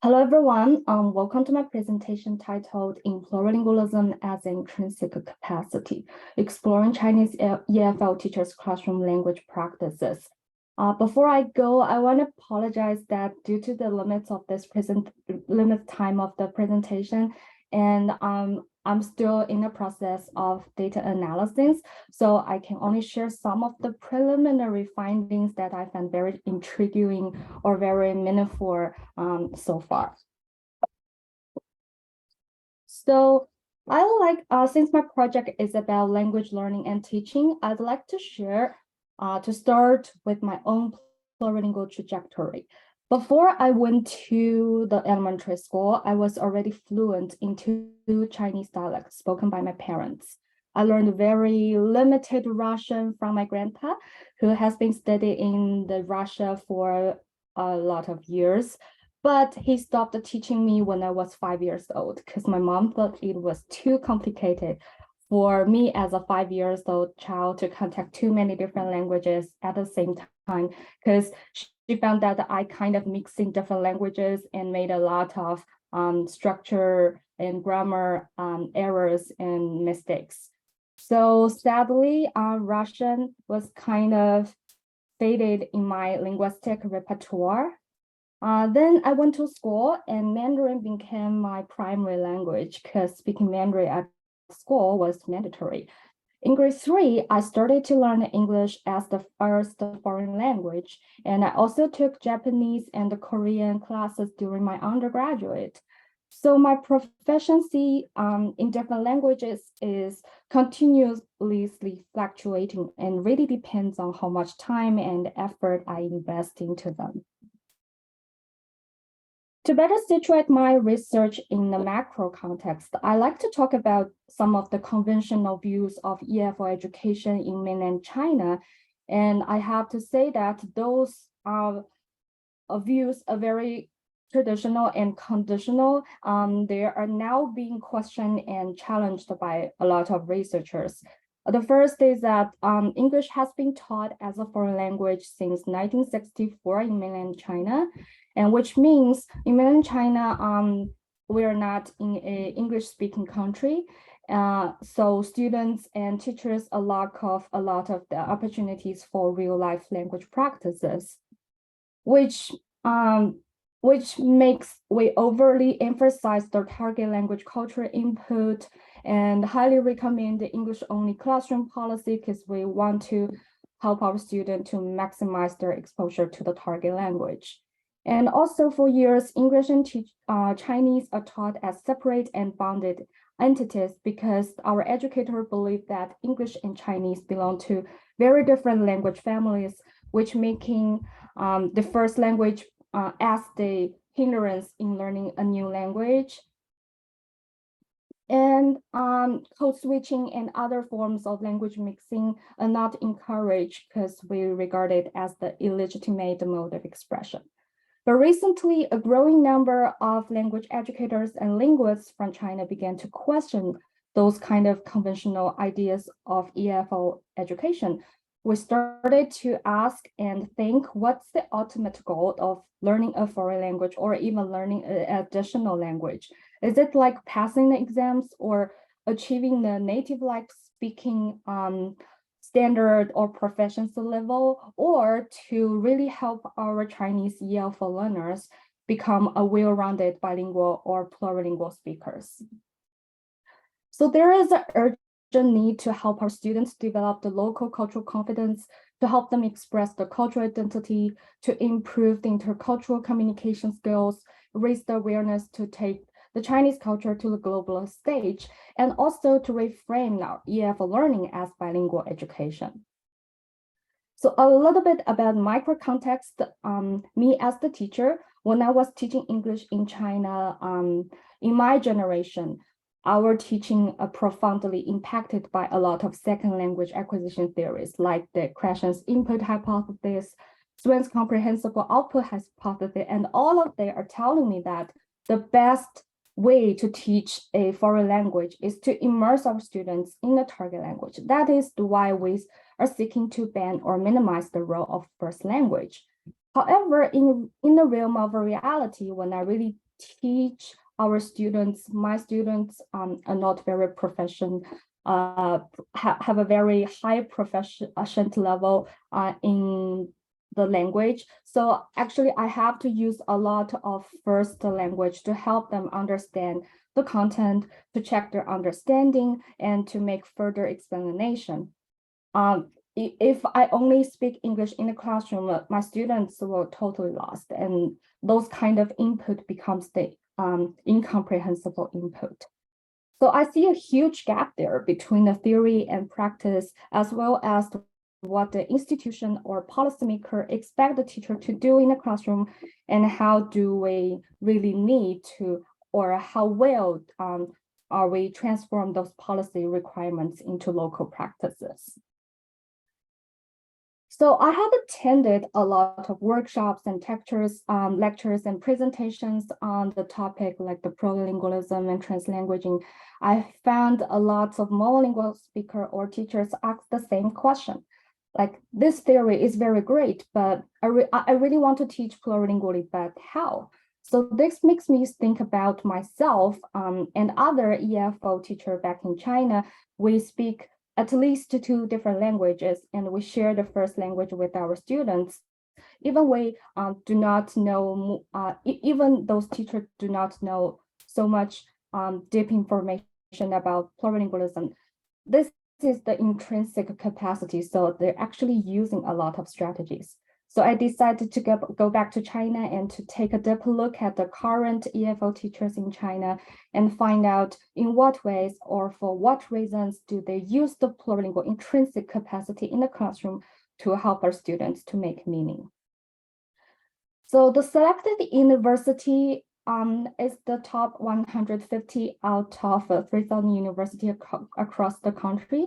Hello, everyone. Welcome to my presentation titled In Plurilingualism as Intrinsic Capacity, Exploring Chinese EFL Teachers' Classroom Language Practices. Before I go, I want to apologize that due to the limits of this limit time of the presentation, and I'm still in the process of data analysis, so I can only share some of the preliminary findings that I found very intriguing or very meaningful so far. So I like, since my project is about language learning and teaching, I'd like to share to start with my own plurilingual trajectory. Before I went to the elementary school, I was already fluent in two Chinese dialects spoken by my parents. I learned very limited Russian from my grandpa, who has been studying in the Russia for a lot of years. But he stopped teaching me when I was 5 years old because my mom thought it was too complicated for me as a 5 years old child to contact too many different languages at the same time, because she found that I kind of mixing different languages and made a lot of structure and grammar errors and mistakes. So sadly, Russian was kind of faded in my linguistic repertoire. Then I went to school and Mandarin became my primary language because speaking Mandarin at school was mandatory. In grade 3, I started to learn English as the first foreign language, and I also took Japanese and Korean classes during my undergraduate. So my proficiency in different languages is continuously fluctuating and really depends on how much time and effort I invest into them. To better situate my research in the macro context, I like to talk about some of the conventional views of EFL education in mainland China. And I have to say that those views are very traditional and conditional. They are now being questioned and challenged by a lot of researchers. The first is that English has been taught as a foreign language since 1964 in mainland China, and which means in mainland China, we are not in an English-speaking country. So students and teachers lack of a lot of the opportunities for real-life language practices, which makes we overly emphasize the target language cultural input and highly recommend the English-only classroom policy because we want to help our students to maximize their exposure to the target language. And also for years, English and Chinese are taught as separate and bounded entities because our educators believe that English and Chinese belong to very different language families, which making the first language as the hindrance in learning a new language. And code switching and other forms of language mixing are not encouraged because we regard it as the illegitimate mode of expression. But recently, a growing number of language educators and linguists from China began to question those kind of conventional ideas of EFL education. We started to ask and think, what's the ultimate goal of learning a foreign language or even learning an additional language? Is it like passing the exams or achieving the native-like speaking standard or proficiency level, or to really help our Chinese EFL learners become a well-rounded bilingual or plurilingual speakers? So there is an urgent need to help our students develop the local cultural confidence, to help them express their cultural identity, to improve the intercultural communication skills, raise the awareness to take the Chinese culture to the global stage, and also to reframe our EFL learning as bilingual education. So a little bit about micro context, me as the teacher, when I was teaching English in China, in my generation, our teaching are profoundly impacted by a lot of second language acquisition theories, like the Krashen's input hypothesis, Swan's comprehensible output hypothesis, and all of them are telling me that the best way to teach a foreign language is to immerse our students in the target language. That is why we are seeking to ban or minimize the role of first language. However, in the realm of reality, when I really teach our students, my students are not very have a very high proficient level in the language. So actually, I have to use a lot of first language to help them understand the content, to check their understanding, and to make further explanation. If I only speak English in the classroom, my students will totally lost, and those kind of input becomes the incomprehensible input. So I see a huge gap there between the theory and practice, as well as what the institution or policymaker expect the teacher to do in the classroom, and how do we really need to, or how well are we transform those policy requirements into local practices. So I have attended a lot of workshops and lectures and presentations on the topic like the plurilingualism and translanguaging. I found a lot of monolingual speaker or teachers ask the same question. Like, this theory is very great, but I really want to teach plurilingually, but how? So this makes me think about myself and other EFO teacher back in China. We speak at least 2 different languages, and we share the first language with our students. Even we do not know, even those teachers do not know so much deep information about plurilingualism. This is the intrinsic capacity, so they're actually using a lot of strategies. So I decided to go back to China and to take a deep look at the current EFO teachers in China and find out in what ways or for what reasons do they use the plurilingual intrinsic capacity in the classroom to help our students to make meaning. So the selected university is the top 150 out of 3,000 universities across the country.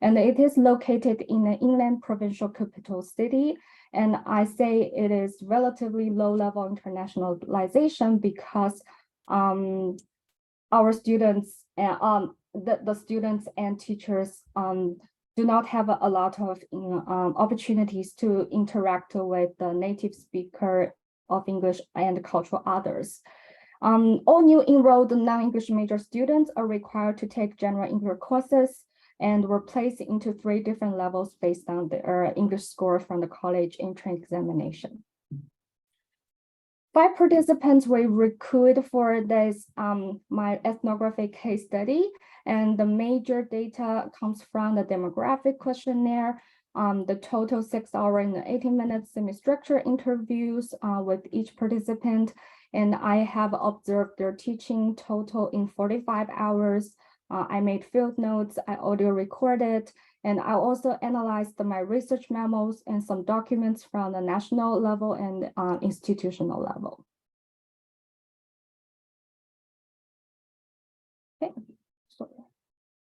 And it is located in an inland provincial capital city. And I say it is relatively low level internationalization because our students, the students and teachers do not have a lot of opportunities to interact with the native speaker of English and cultural others. All new enrolled non-English major students are required to take general English courses and were placed into 3 different levels based on their English score from the college entrance examination. 5 participants were recruited for this my ethnographic case study, and the major data comes from the demographic questionnaire, the total 6 hour and 18-minute semi-structured interviews with each participant, and I have observed their teaching total in 45 hours. I made field notes, I audio recorded, and I also analyzed my research memos and some documents from the national level and institutional level.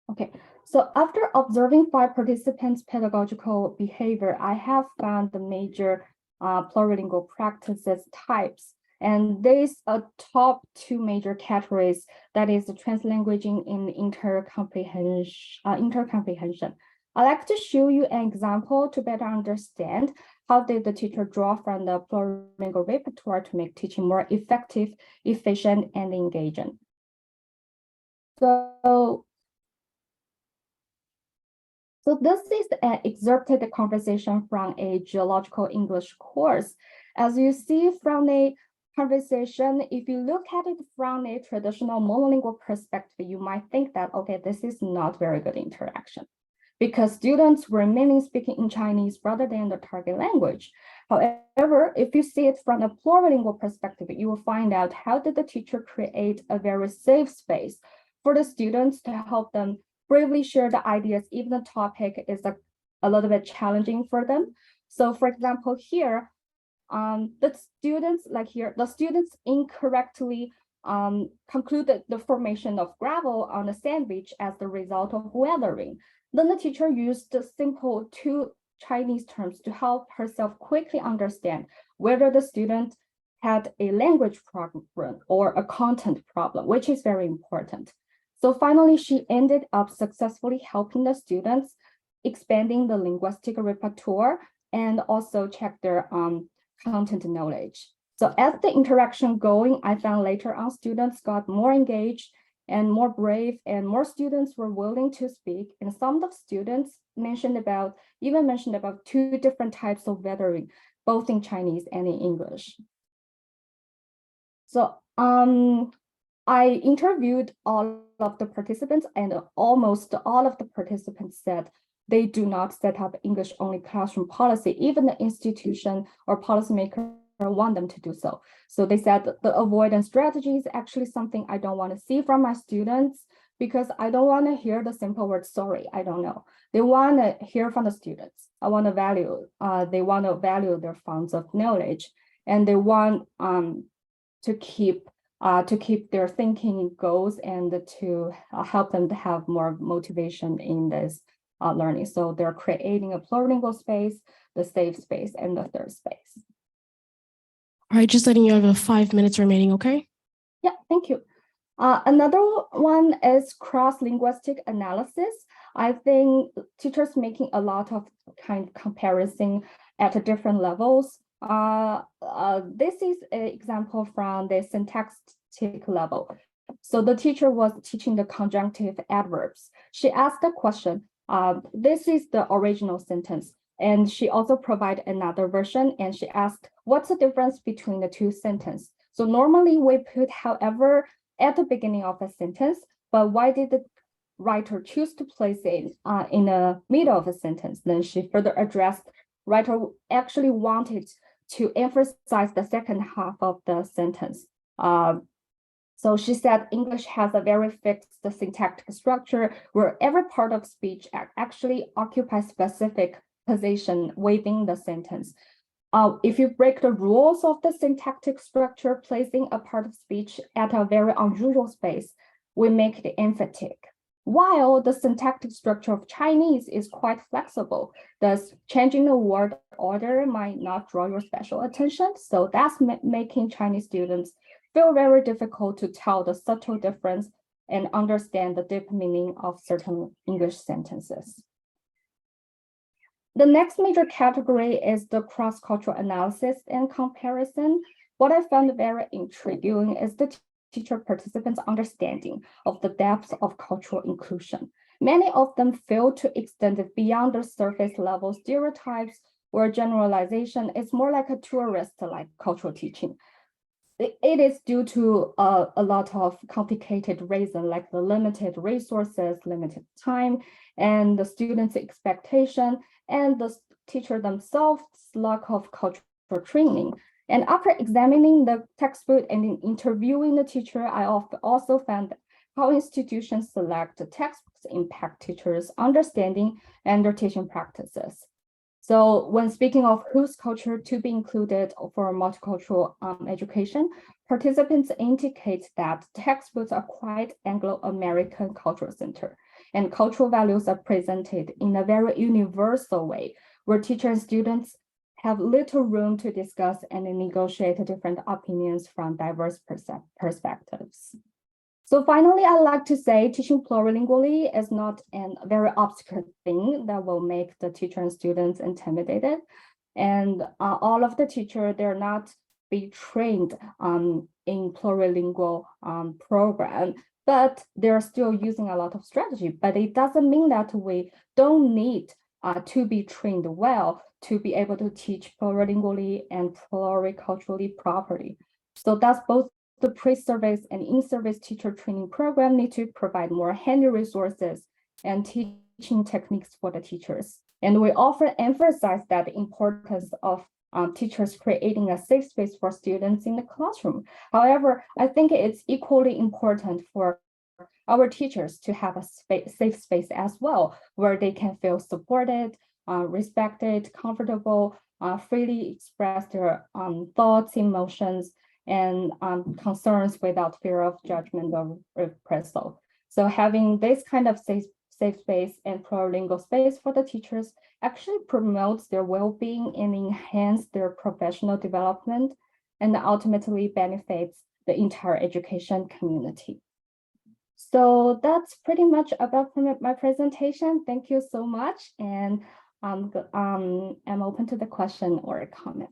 Okay, so after observing 5 participants' pedagogical behavior, I have found the major plurilingual practices types. And these are top 2 major categories, that is the translanguaging and intercomprehension. I'd like to show you an example to better understand how did the teacher draw from the plurilingual repertoire to make teaching more effective, efficient, and engaging. So this is an excerpted conversation from a geological English course. As you see from the conversation, if you look at it from a traditional monolingual perspective, you might think that, okay, this is not very good interaction because students were mainly speaking in Chinese rather than the target language. However, if you see it from a plurilingual perspective, you will find out how did the teacher create a very safe space for the students to help them bravely share the ideas, even the topic is a little bit challenging for them. So for example, here, the students incorrectly concluded the formation of gravel on the sand beach as the result of weathering. Then the teacher used the simple 2 Chinese terms to help herself quickly understand whether the student had a language problem or a content problem, which is very important. So finally, she ended up successfully helping the students expanding the linguistic repertoire and also check their content knowledge. So as the interaction going, I found later on students got more engaged and more brave, and more students were willing to speak. And some of the students mentioned about 2 different types of weathering, both in Chinese and in English. So I interviewed all of the participants, and almost all of the participants said they do not set up English-only classroom policy, even the institution or policymaker want them to do so. So they said the avoidance strategy is actually something I don't want to see from my students, because I don't want to hear the simple word, sorry, I don't know. They want to hear from the students. They want to value their funds of knowledge, and they want to keep their thinking goals and to help them to have more motivation in this learning. So they're creating a plurilingual space, the safe space, and the third space. All right, just letting you have 5 minutes remaining, okay? Yeah, thank you. Another one is cross-linguistic analysis. I think teachers making a lot of kind of comparison at different levels. This is an example from the syntactic level. So the teacher was teaching the conjunctive adverbs. She asked the question, this is the original sentence. And she also provided another version, and she asked, what's the difference between the 2 sentences? So normally we put however at the beginning of a sentence, but why did the writer choose to place it in the middle of a sentence? Then she further addressed, writer actually wanted to emphasize the second half of the sentence. So she said English has a very fixed syntactic structure where every part of speech actually occupies specific position within the sentence. If you break the rules of the syntactic structure, placing a part of speech at a very unusual space, we make it emphatic. While the syntactic structure of Chinese is quite flexible, thus changing the word order might not draw your special attention. So that's making Chinese students feel very difficult to tell the subtle difference and understand the deep meaning of certain English sentences. The next major category is the cross-cultural analysis and comparison. What I found very intriguing is the teacher participants' understanding of the depth of cultural inclusion. Many of them fail to extend it beyond the surface level stereotypes where generalization is more like a tourist-like cultural teaching. It is due to a lot of complicated reasons, like the limited resources, limited time, and the students' expectation, and the teacher themselves' lack of cultural training. And after examining the textbook and interviewing the teacher, I also found how institutions select the textbooks impact teachers' understanding and their teaching practices. So when speaking of whose culture to be included for multicultural education, participants indicate that textbooks are quite Anglo-American cultural center, and cultural values are presented in a very universal way, where teachers and students have little room to discuss and negotiate different opinions from diverse perspectives. So finally, I'd like to say teaching plurilingually is not a very obstacle thing that will make the teacher and students intimidated. And all of the teachers, they're not be trained in plurilingual program, but they're still using a lot of strategy. But it doesn't mean that we don't need to be trained well to be able to teach plurilingually and pluriculturally properly. So that's both the pre-service and in-service teacher training program need to provide more handy resources and teaching techniques for the teachers. And we often emphasize that the importance of teachers creating a safe space for students in the classroom. However, I think it's equally important for our teachers to have a safe space as well, where they can feel supported, respected, comfortable, freely express their thoughts, emotions, and concerns without fear of judgment or reprisal. So having this kind of safe space and plurilingual space for the teachers actually promotes their well-being and enhance their professional development, and ultimately benefits the entire education community. So that's pretty much about my presentation. Thank you so much, and I'm open to the question or comment.